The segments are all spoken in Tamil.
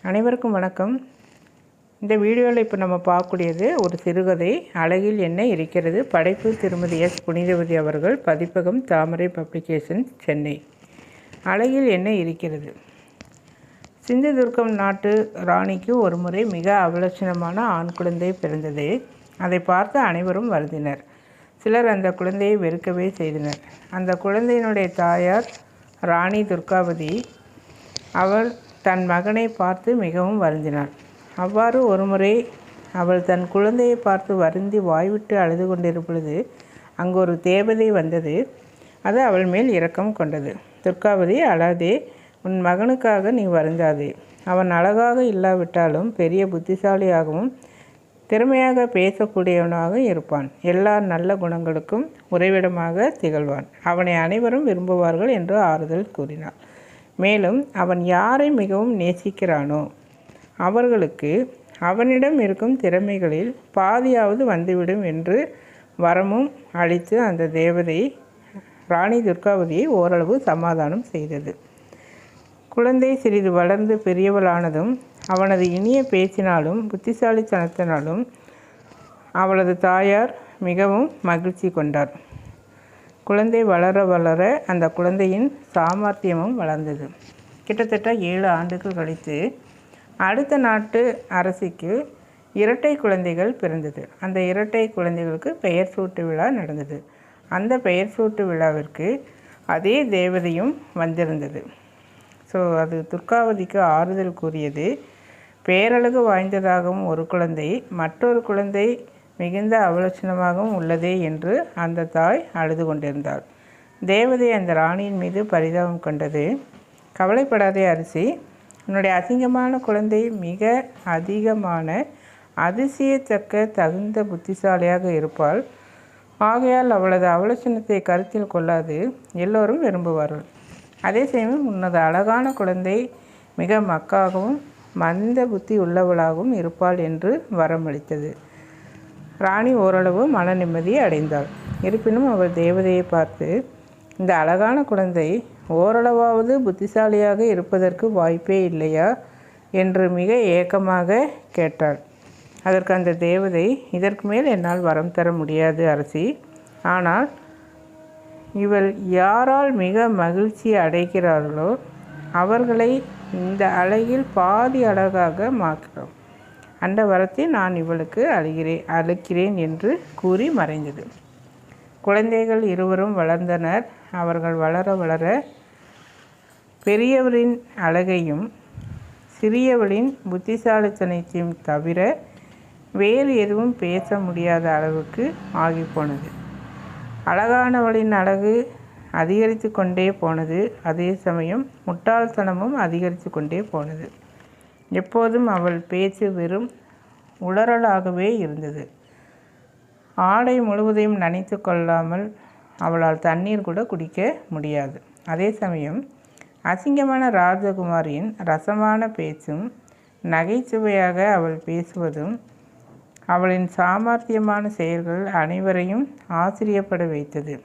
அனைவருக்கும் வணக்கம். இந்த வீடியோவில் இப்போ நம்ம பார்க்கக்கூடியது ஒரு சிறுகதை. அழகில் என்ன இருக்கிறது. படைப்பு திருமதி எஸ் புனிதவதி அவர்கள். பதிப்பகம் தாமரை பப்ளிகேஷன்ஸ், சென்னை. அழகில் என்ன இருக்கிறது. சிந்துதுர்க்கம் நாட்டு ராணிக்கு ஒரு முறை மிக அவலட்சணமான ஆண் குழந்தை பிறந்தது. அதை பார்த்து அனைவரும் வருந்தினர். சிலர் அந்த குழந்தையை வெறுக்கவே செய்தனர். அந்த குழந்தையினுடைய தாயார் ராணி துர்காவதி அவள் தன் மகனை பார்த்து மிகவும் வருந்தினாள். அவ்வாறு ஒருமுறை அவள் தன் குழந்தையை பார்த்து வருந்தி வாய்விட்டு அழுது கொண்டிருப்பொழுது அங்கு ஒரு தேவதை வந்தது. அது அவள் மேல் இரக்கம் கொண்டது. துர்காவதி, அழாதே, உன் மகனுக்காக நீ வருந்தாதே. அவன் அழகாக இல்லாவிட்டாலும் பெரிய புத்திசாலியாகவும் திறமையாக பேசக்கூடியவனாக இருப்பான். எல்லா நல்ல குணங்களுக்கும் உறைவிடமாக திகழ்வான். அவனை அனைவரும் விரும்புவார்கள் என்று ஆறுதல் கூறினார். மேலும் அவன் யாரை மிகவும் நேசிக்கிறானோ அவர்களுக்கு அவனிடம் இருக்கும் திறமைகளில் பாதியாவது வந்துவிடும் என்று வரமும் அளித்து அந்த தேவதை ராணி துர்காவதியை ஓரளவு சமாதானம் செய்தது. குழந்தை சிறிது வளர்ந்து பெரியவளானதும் அவனது இனிய பேச்சினாலும் புத்திசாலித்தனத்தினாலும் அவளது தாயார் மிகவும் மகிழ்ச்சி கொண்டார். குழந்தை வளர வளர அந்த குழந்தையின் சாமர்த்தியமும் வளர்ந்தது. கிட்டத்தட்ட 7 ஆண்டுகள் கழித்து அடுத்த நாட்டு அரசிக்கு இரட்டை குழந்தைகள் பிறந்தது. அந்த இரட்டை குழந்தைகளுக்கு பெயர் சூட்டு விழா நடந்தது. அந்த பெயர் சூட்டு விழாவிற்கு அதே தேவதையும் வந்திருந்தது. அது துர்காவதிக்கு ஆறுதல் கூறியது. பேரழகு வாய்ந்ததாகவும் ஒரு குழந்தை, மற்றொரு குழந்தை மிகுந்த அவலட்சணமாகவும் உள்ளதே என்று அந்த தாய் அழுது கொண்டிருந்தாள். தேவதை அந்த ராணியின் மீது பரிதாபம் கொண்டது. கவலைப்படாதே அரசி, உன்னுடைய அசிங்கமான குழந்தை மிக அதிகமான அதிசயத்தக்க தகுந்த புத்திசாலியாக இருப்பாள். ஆகையால் அவளது அவலட்சணத்தை கருத்தில் கொள்ளாது எல்லோரும் விரும்புவார்கள். அதே சமயம் உன்னது அழகான குழந்தை மிக மக்காகவும் மந்த புத்தி உள்ளவளாகவும் இருப்பாள் என்று வரமளித்தது. ராணி ஓரளவு மன நிம்மதியை அடைந்தாள். இருப்பினும் அவள் தேவதையை பார்த்து, இந்த அழகான குழந்தை ஓரளவாவது புத்திசாலியாக இருப்பதற்கு வாய்ப்பே இல்லையா என்று மிக ஏக்கமாக கேட்டாள். அதற்கு அந்த தேவதை, இதற்கு மேல் என்னால் வரம் தர முடியாது அரசி. ஆனால் இவள் யாரால் மிக மகிழ்ச்சி அடைகிறார்களோ அவர்களை இந்த அழகில் பாதி அழகாக மாற்றுகிறோம். அந்த வரத்தை நான் இவளுக்கு அளிக்கிறேன் என்று கூறி மறைந்தது. குழந்தைகள் இருவரும் வளர்ந்தனர். அவர்கள் வளர வளர பெரியவரின் அழகையும் சிறியவளின் புத்திசாலித்தனத்தையும் தவிர வேறு எதுவும் பேச முடியாத அளவுக்கு ஆகிப்போனது. அழகானவளின் அழகு அதிகரித்து கொண்டே போனது. அதே சமயம் முட்டாள்தனமும் அதிகரித்து கொண்டே போனது. எப்போதும் அவள் பேச்சு வெறும் உளறலாகவே இருந்தது. ஆடை முழுவதையும் நனைத்து கொள்ளாமல் அவளால் தண்ணீர் கூட குடிக்க முடியாது. அதே சமயம் அசிங்கமான ராஜகுமாரியின் ரசமான பேச்சும் நகைச்சுவையாக அவள் பேசுவதும் அவளின் சாமர்த்தியமான செயல்கள் அனைவரையும் ஆச்சரியப்பட வைத்தது.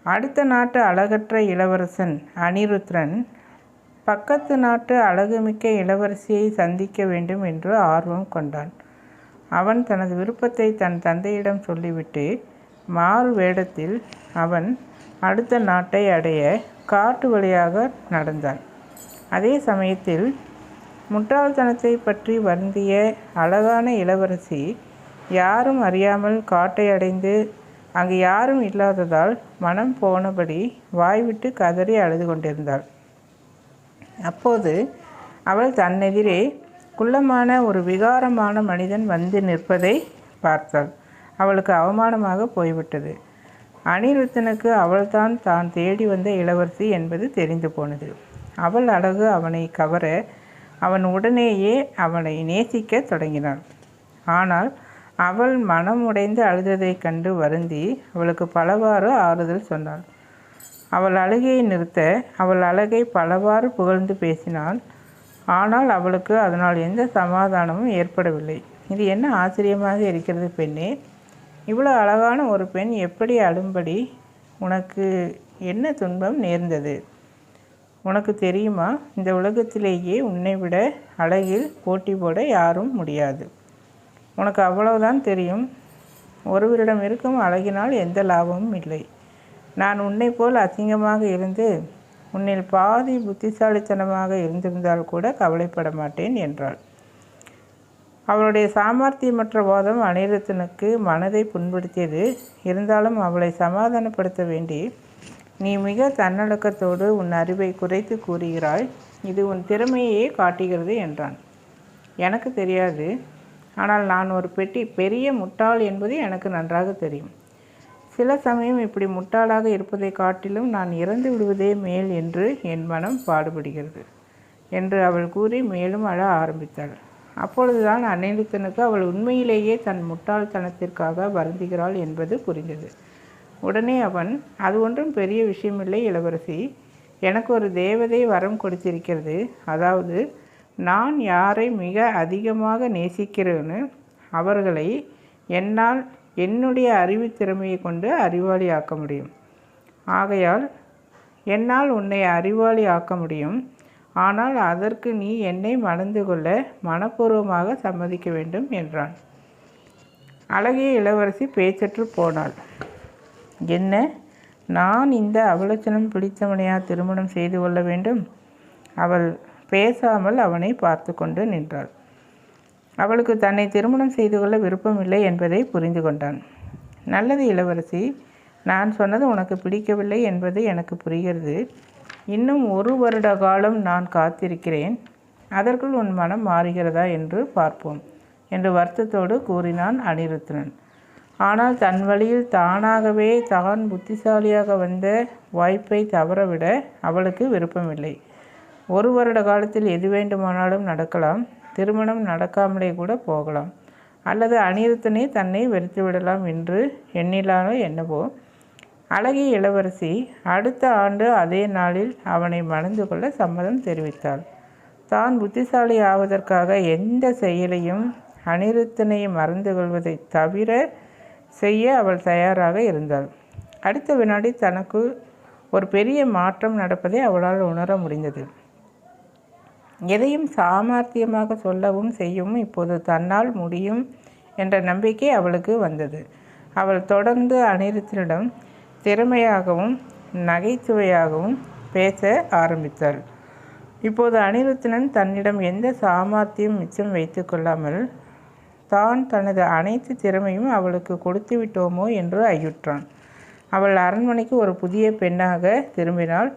அடுத்த நாட்டு அழகற்ற இளவரசன் அனிருத்ரன் பக்கத்து நாட்டு அழகுமிக்க இளவரசியை சந்திக்க வேண்டும் என்று ஆர்வம் கொண்டான். அவன் தனது விருப்பத்தை தன் தந்தையிடம் சொல்லிவிட்டு மாறு வேடத்தில் அவன் அடுத்த நாட்டை அடைய காட்டு வழியாக நடந்தான். அதே சமயத்தில் முட்டாள்தனத்தை பற்றி வருந்திய அழகான இளவரசி யாரும் அறியாமல் காட்டை அடைந்து அங்கு யாரும் இல்லாததால் மனம் போனபடி வாய்விட்டு கதறி அழுது கொண்டிருந்தாள். அப்போது அவள் தன்னெதிரே குள்ளமான ஒரு விகாரமான மனிதன் வந்து நிற்பதை பார்த்தாள். அவளுக்கு அவமானமாக போய்விட்டது. அனிருத்தனுக்கு அவள்தான் தான் தேடி வந்த இளவரசி என்பது தெரிந்து போனது. அவள் அழகு அவனை கவர அவன் உடனேயே அவனை நேசிக்க தொடங்கினான். ஆனால் அவள் மனம் உடைந்து அழுததை கண்டு வருந்தி அவளுக்கு பலவாறு ஆறுதல் சொன்னாள். அவள் அழுகையை நிறுத்த அவள் அழகை பலவாறு புகழ்ந்து பேசினாள். ஆனால் அவளுக்கு அதனால் எந்த சமாதானமும் ஏற்படவில்லை. இது என்ன ஆச்சரியமாக இருக்கிறது பெண்ணே, இவ்வளோ அழகான ஒரு பெண் எப்படி அழும்படி உனக்கு என்ன துன்பம் நேர்ந்தது? உனக்கு தெரியுமா, இந்த உலகத்திலேயே உன்னை விட அழகில் போட்டி போட யாரும் முடியாது. உனக்கு அவ்வளவுதான் தெரியும். ஒருவரிடம் இருக்கும் அழகினால் எந்த லாபமும் இல்லை. நான் உன்னை போல் அசிங்கமாக இருந்து உன்னில் பாதி புத்திசாலித்தனமாக இருந்திருந்தால் கூட கவலைப்பட மாட்டேன் என்றாள். அவளுடைய சாமர்த்தியமற்ற வாதம் அனிருத்தனுக்கு மனதை புண்படுத்தியது. இருந்தாலும் அவளை சமாதானப்படுத்த வேண்டி, நீ மிக தன்னடக்கத்தோடு உன் அறிவை குறைத்து கூறுகிறாய். இது உன் திறமையே காட்டுகிறது என்றான். எனக்கு தெரியாது. ஆனால் நான் ஒரு பெரிய முட்டாள் என்பது எனக்கு நன்றாக தெரியும். சில சமயம் இப்படி முட்டாளாக இருப்பதை காட்டிலும் நான் இறந்து விடுவதே மேல் என்று என் மனம் பாடுபடுகிறது என்று அவள் கூறி மேலும் அழ ஆரம்பித்தாள். அப்பொழுதுதான் அனிருத்தனுக்கு அவள் உண்மையிலேயே தன் முட்டாள்தனத்திற்காக வருந்துகிறாள் என்பது புரிந்தது. உடனே அவன், அது ஒன்றும் பெரிய விஷயமில்லை இளவரசி. எனக்கு ஒரு தேவதை வரம் கொடுத்திருக்கிறது. அதாவது நான் யாரை மிக அதிகமாக நேசிக்கிறேன்னு அவர்களை என்னால் என்னுடைய அறிவுத்திறமையை கொண்டு அறிவாளி ஆக்க முடியும். ஆகையால் என்னால் உன்னை அறிவாளி ஆக்க முடியும். ஆனால் அதற்கு நீ என்னை மணந்து கொள்ள மனப்பூர்வமாக சம்மதிக்க வேண்டும் என்றான். அழகிய இளவரசி பேச்சற்று போனாள். என்ன, நான் இந்த அவலட்சணம் பிடித்தவனையா திருமணம் செய்து கொள்ள வேண்டும்? அவள் பேசாமல் அவனை பார்த்து கொண்டு நின்றாள். அவளுக்கு தன்னை திருமணம் செய்து கொள்ள விருப்பமில்லை என்பதை புரிந்து கொண்டான். நல்லது இளவரசி, நான் சொன்னது உனக்கு பிடிக்கவில்லை என்பது எனக்கு புரிகிறது. இன்னும் 1 வருட காலம் நான் காத்திருக்கிறேன். அதற்குள் உன் மனம் மாறுகிறதா என்று பார்ப்போம் என்று வருத்தத்தோடு கூறினான் அனிருத்தனன். ஆனால் தன் வழியில் தானாகவே தான் புத்திசாலியாக வந்த வாய்ப்பை தவறவிட அவளுக்கு விருப்பமில்லை. 1 வருட காலத்தில் எது வேண்டுமானாலும் நடக்கலாம். திருமணம் நடக்காமலே கூட போகலாம். அல்லது அனிருத்தனே தன்னை வெறுத்துவிடலாம் என்று எண்ணிலானோ என்னவோ. அழகிய இளவரசி அடுத்த ஆண்டு அதே நாளில் அவனை மணந்து கொள்ள சம்மதம் தெரிவித்தாள். தான் புத்திசாலி ஆவதற்காக எந்த செயலையும் அனிருத்தனை மறந்து கொள்வதை தவிர செய்ய அவள் தயாராக இருந்தாள். அடுத்த வினாடி தனக்கு ஒரு பெரிய மாற்றம் நடப்பதை அவளால் உணர முடிந்தது. எதையும் சாமர்த்தியமாக சொல்லவும் செய்யவும் இப்போது தன்னால் முடியும் என்ற நம்பிக்கை அவளுக்கு வந்தது. அவள் தொடர்ந்து அனிருத்தனிடம் திறமையாகவும் நகைச்சுவையாகவும் பேச ஆரம்பித்தாள். இப்போது அனிருத்தனன் தன்னிடம் எந்த சாமர்த்தியம் மிச்சம் வைத்து கொள்ளாமல் தான் தனது அனைத்து திறமையும் அவளுக்கு கொடுத்து விட்டோமோ என்று ஐயுற்றான். அவள் அரண்மனைக்கு ஒரு புதிய பெண்ணாக திரும்பினாள்.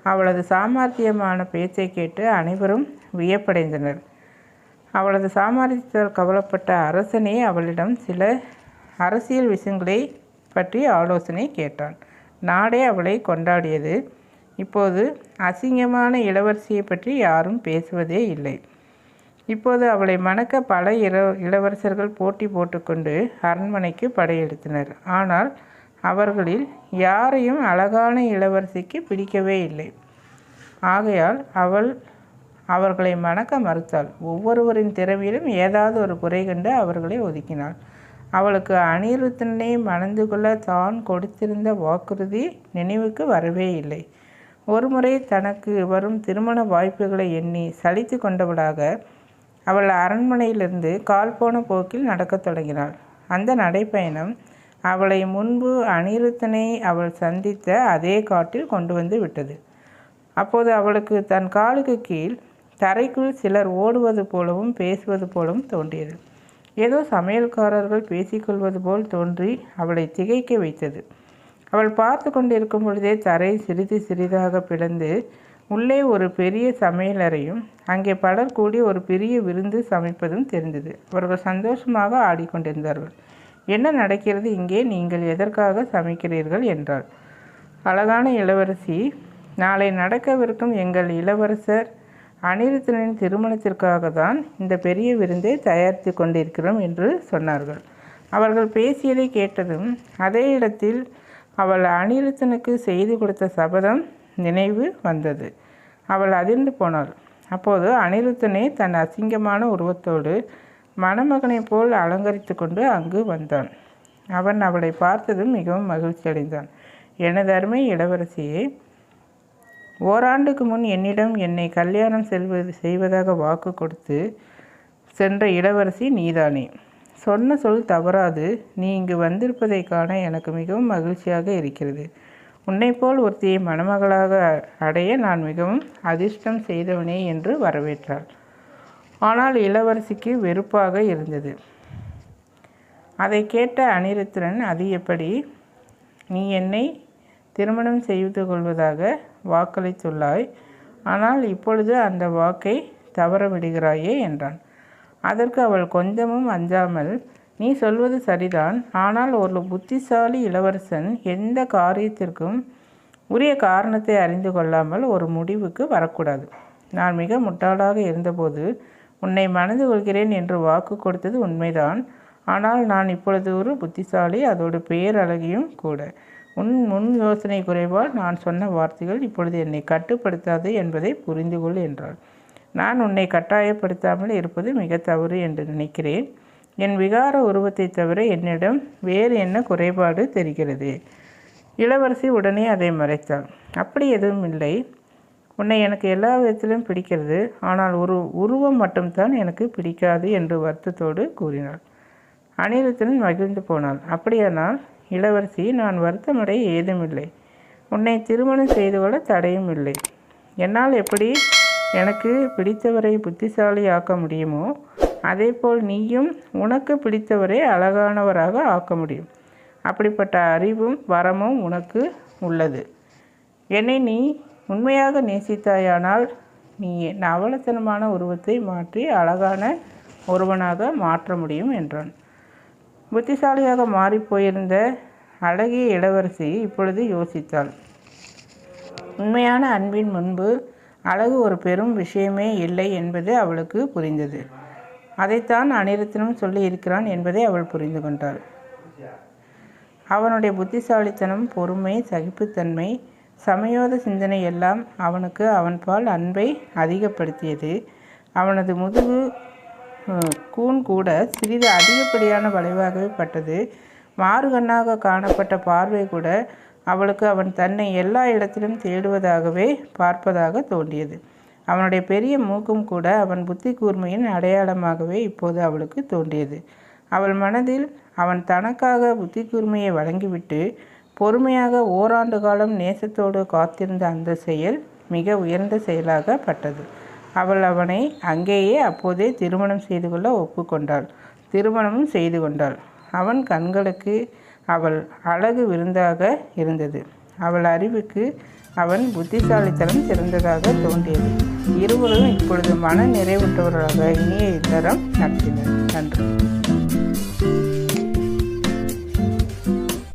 அவளது சாமர்த்தியமான பேச்சை கேட்டு அனைவரும் வியப்படைந்தனர். அவளது சாமர்த்தியத்தால் கவலைப்பட்ட அரசனே அவளிடம் சில அரசியல் விஷயங்களை பற்றி ஆலோசனை கேட்டான். நாடே அவளை கொண்டாடியது. இப்போது அசிங்கமான இளவரசியை பற்றி யாரும் பேசுவதே இல்லை. இப்போது அவளை மணக்க பல இளவரசர்கள் போட்டி போட்டுக்கொண்டு அரண்மனைக்கு படையெடுத்தனர். ஆனால் அவர்களில் யாரையும் அழகான இளவரசிக்கு பிடிக்கவே இல்லை. ஆகையால் அவர்களை மணக்க மறுத்தாள். ஒவ்வொருவரின் திறமையிலும் ஏதாவது ஒரு குறை கண்டு அவர்களை ஒதுக்கினாள். அவளுக்கு அனிருத்தனை மணந்து கொள்ள தான் கொடுத்திருந்த வாக்குறுதி நினைவுக்கு வரவே இல்லை. ஒருமுறை தனக்கு வரும் திருமண வாய்ப்புகளை எண்ணி சலித்து கொண்டவளாக அவள் அரண்மனையிலிருந்து கால்போன போக்கில் நடக்கத் தொடங்கினாள். அந்த நடைப்பயணம் அவளை முன்பு அனிருத்தனை அவள் சந்தித்த அதே காட்டில் கொண்டு வந்து விட்டது. அப்போது அவளுக்கு தன் காலுக்கு கீழ் தரைக்குள் சிலர் ஓடுவது போலவும் பேசுவது போலவும் தோன்றியது. ஏதோ சமையல்காரர்கள் பேசிக்கொள்வது போல் தோன்றி அவளை திகைக்க வைத்தது. அவள் பார்த்து கொண்டிருக்கும் பொழுதே தரை சிறிது சிறிதாக பிளந்து உள்ளே ஒரு பெரிய சமையலறையும் அங்கே பலர் கூடி ஒரு பெரிய விருந்து சமைப்பதும் தெரிந்தது. அவர்கள் சந்தோஷமாக ஆடிக்கொண்டிருந்தார்கள். என்ன நடக்கிறது இங்கே? நீங்கள் எதற்காக சமைக்கிறீர்கள் என்றாள். அழகான இளவரசி, நாளை நடக்கவிருக்கும் எங்கள் இளவரசர் அனிருத்தனின் திருமணத்திற்காக தான் இந்த பெரிய விருந்தை தயாரித்து கொண்டிருக்கிறோம் என்று சொன்னார்கள். அவர்கள் பேசியதை கேட்டதும் அதே இடத்தில் அவள் அனிருத்தனுக்கு செய்து கொடுத்த சபதம் நினைவு வந்தது. அவள் அதிர்ந்து போனாள். அப்போது அனிருத்தனே தன் அசிங்கமான உருவத்தோடு மணமகனைப் போல் அலங்கரித்து கொண்டு அங்கு வந்தான். அவன் அவளை பார்த்ததும் மிகவும் மகிழ்ச்சி அடைந்தான். எனது அருமை இளவரசியே, ஓராண்டுக்கு முன் என்னிடம் என்னை கல்யாணம் செய்வதாக வாக்கு கொடுத்து சென்ற இளவரசி நீதானே. சொன்ன சொல் தவறாது. நீ இங்கு வந்திருப்பதை காண எனக்கு மிகவும் மகிழ்ச்சியாக இருக்கிறது. உன்னைப்போல் ஒருத்தியை மணமகளாக அடைய நான் மிகவும் அதிர்ஷ்டம் செய்தவனே என்று வரவேற்றாள். ஆனால் இளவரசிக்கு வெறுப்பாக இருந்தது. அதை கேட்ட அனிருத்தரன், அது எப்படி? நீ என்னை திருமணம் செய்து கொள்வதாக வாக்களித்துள்ளாய். ஆனால் இப்பொழுது அந்த வாக்கை தவற விடுகிறாயே என்றான். அதற்கு அவள் கொஞ்சமும் அஞ்சாமல், நீ சொல்வது சரிதான். ஆனால் ஒரு புத்திசாலி இளவரசன் எந்த காரியத்திற்கும் உரிய காரணத்தை அறிந்து கொள்ளாமல் ஒரு முடிவுக்கு வரக்கூடாது. நான் மிக முட்டாளாக இருந்தபோது உன்னை மணந்து கொள்கிறேன் என்று வாக்கு கொடுத்தது உண்மைதான். ஆனால் நான் இப்பொழுது ஒரு புத்திசாலி, அதோடு பேரழகியும் கூட. முன் யோசனை குறைவால் நான் சொன்ன வார்த்தைகள் இப்பொழுது என்னை கட்டுப்படுத்தாது என்பதை புரிந்து கொள் என்றாள். நான் உன்னை கட்டாயப்படுத்தாமல் இருப்பது மிக தவறு என்று நினைக்கிறேன். என் விகார உருவத்தை தவிர என்னிடம் வேறு என்ன குறைபாடு தெரிகிறது? இளவரசி உடனே அதை மறைத்தாள். அப்படி எதுவும் இல்லை. உன்னை எனக்கு எல்லா விதத்திலும் பிடிக்கிறது. ஆனால் ஒரு உருவம் மட்டும்தான் எனக்கு பிடிக்காது என்று வருத்தத்தோடு கூறினாள். அனிருத்தரன் மகிழ்ந்து போனாள். அப்படியானால் இளவரசி, நான் வருத்தமடைய ஏதுமில்லை. உன்னை திருமணம் செய்து கொள்ள தடையும் இல்லை. என்னால் எப்படி எனக்கு பிடித்தவரை புத்திசாலி ஆக்க முடியுமோ அதேபோல் நீயும் உனக்கு பிடித்தவரை அழகானவராக ஆக்க முடியும். அப்படிப்பட்ட அறிவும் வரமும் உனக்கு உள்ளது. என்னை நீ உண்மையாக நேசித்தாயானால் நீ அவலத்தனமான உருவத்தை மாற்றி அழகான ஒருவனாக மாற்ற முடியும் என்றான். புத்திசாலியாக மாறிப்போயிருந்த அழகிய இளவரசி இப்பொழுது யோசித்தாள். உண்மையான அன்பின் முன்பு அழகு ஒரு பெரும் விஷயமே இல்லை என்பது அவளுக்கு புரிந்தது. அதைத்தான் அனிருத்தனும் சொல்லி இருக்கிறான் என்பதை அவள் புரிந்து கொண்டாள். அவனுடைய புத்திசாலித்தனம், பொறுமை, சகிப்புத்தன்மை, சமயோத சிந்தனை எல்லாம் அவனுக்கு அவன்பால் அன்பை அதிகப்படுத்தியது. அவனது முதுகு கூன் கூட சிறிது அதிகப்படியான வளைவாகவே பட்டது. மாறுகண்ணாக காணப்பட்ட பார்வை கூட அவளுக்கு அவன் தன்னை எல்லா இடத்திலும் தேடுவதாகவே பார்ப்பதாக தோன்றியது. அவனுடைய பெரிய மூக்கும் கூட அவன் புத்தி கூர்மையின் அடையாளமாகவே இப்போது அவளுக்கு தோன்றியது. அவள் மனதில் அவன் தனக்காக புத்தி கூர்மையை வழங்கிவிட்டு பொறுமையாக ஓராண்டு காலம் நேசத்தோடு காத்திருந்த அந்த செயல் மிக உயர்ந்த செயலாக பட்டது. அவள் அவனை அங்கேயே அப்போதே திருமணம் செய்து கொள்ள ஒப்புக்கொண்டாள். திருமணமும் செய்து கொண்டாள். அவன் கண்களுக்கு அவள் அழகு விருந்தாக இருந்தது. அவள் அறிவுக்கு அவன் புத்திசாலித்தனம் சிறந்ததாக தோன்றியது. இருவரும் இப்பொழுது மன நிறைவுற்றவர்களாக இனிய இல்லறம் நடத்தினர். நன்றி.